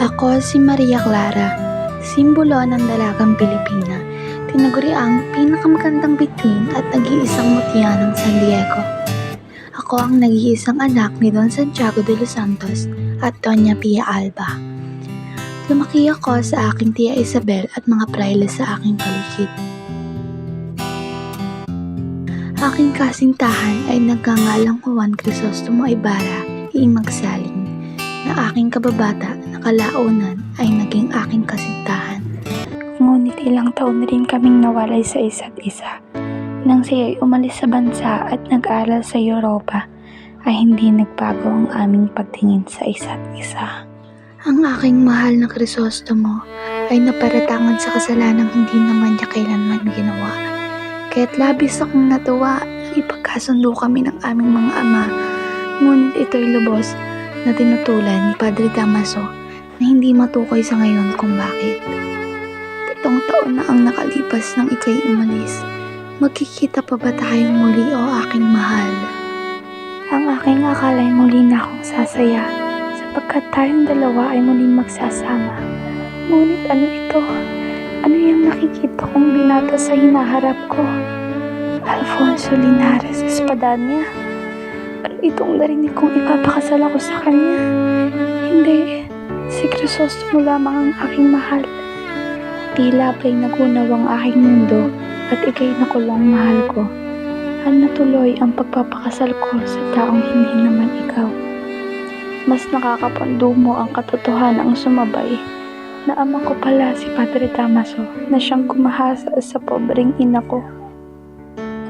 Ako si Maria Clara, simbolo ng dalagang Pilipina, tinaguriang pinakamagandang bituin at nag-iisang mutya ng San Diego. Ako ang nag-iisang anak ni Don Santiago de los Santos at Doña Pia Alba. Lumaki ako sa aking Tia Isabel at mga praile sa aking paligid. Aking kasintahan ay nagngangalang Juan Crisostomo Ibarra Magsaling, na aking kababata na kalaunan ay naging aking kasintahan. Ngunit ilang taon rin kaming nawalay sa isa't isa. Nang siya ay umalis sa bansa at nag-aral sa Europa, ay hindi nagbago ang aming pagtingin sa isa't isa. Ang aking mahal na Crisostomo ay naparatangan sa kasalanang hindi naman niya kailanman ginawa. Kaya't labis akong natuwa na ipagkasundo kami ng aming mga ama, ngunit ito'y lubos na tinutulan ni Padre Damaso na hindi matukoy sa ngayon kung bakit. 3 taon na ang nakalipas nang ika'y umalis. Magkikita pa ba tayong muli o aking mahal? Ang aking akala ay muli na akong sasaya, sapagkat tayong dalawa ay muling magsasama. Ngunit ano ito? Ano yung nakikita kong binato sa hinaharap ko? Alfonso Linares Espadanya? Ano itong narinig kong ipapakasal ako sa kanya? Hindi, si Crisostomo lamang ang aking mahal. Tila ba'y nagunaw ang aking mundo at ika'y nakulong mahal ko. At natuloy ang pagpapakasal ko sa taong hindi naman ikaw. Mas nakakapandumo ang katotohanang sumabay na ama ko pala si Padre Damaso na siyang gumahasa sa pobreng ina ko.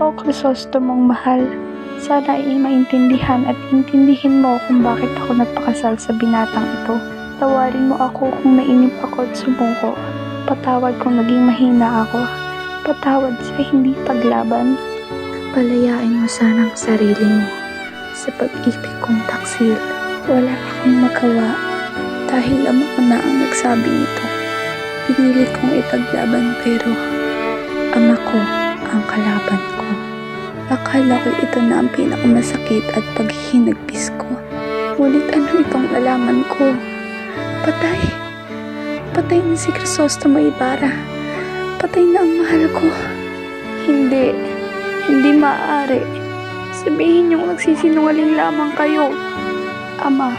O Crisostomong mahal, sana ay maintindihan at intindihin mo kung bakit ako nagpakasal sa binatang ito. Tawarin mo ako kung nainip ako at sumuko. Patawad kung naging mahina ako. Patawad sa hindi paglaban. Palayain mo sana ang sarili mo sa pag-ibig kong taksil. Wala akong magawa dahil ama ko na ang nagsabi nito. Pinilit kong ipaglaban pero ama ko ang kalaban ko. Akala ko ito na ang pinakamasakit at paghihinagpis ko. Ngunit ano itong nalaman ko? Patay. Patay na si Crisostomo Ibarra. Patay na ang mahal ko. Hindi maaari. Sabihin niyong nagsisinungaling lamang kayo. Ama,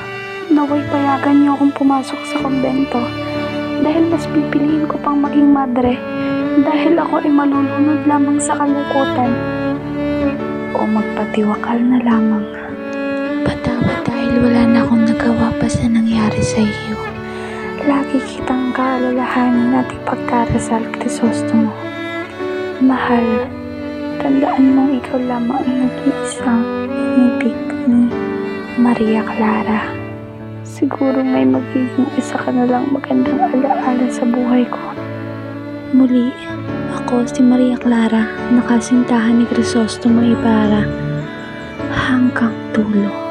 naway payagan niyo akong pumasok sa kumbento. Dahil mas pipiliin ko pang maging madre. Dahil ako ay malulunod lamang sa kalungkutan. O magpatiwakal na lamang. Patawad dahil wala na akong nagawa pa sa nangyari sa iyo. Lagi kitang kaalalahanin at ipagdarasal, Crisostomo. Mahal, tandaan mong ikaw lamang ang nag-iisang inibig ni Maria Clara. Siguro may magiging isa ka na lang magandang alaala sa buhay ko. Muli, ako si Maria Clara, nakasintahan ni Crisostomo Ibarra hanggang dulo.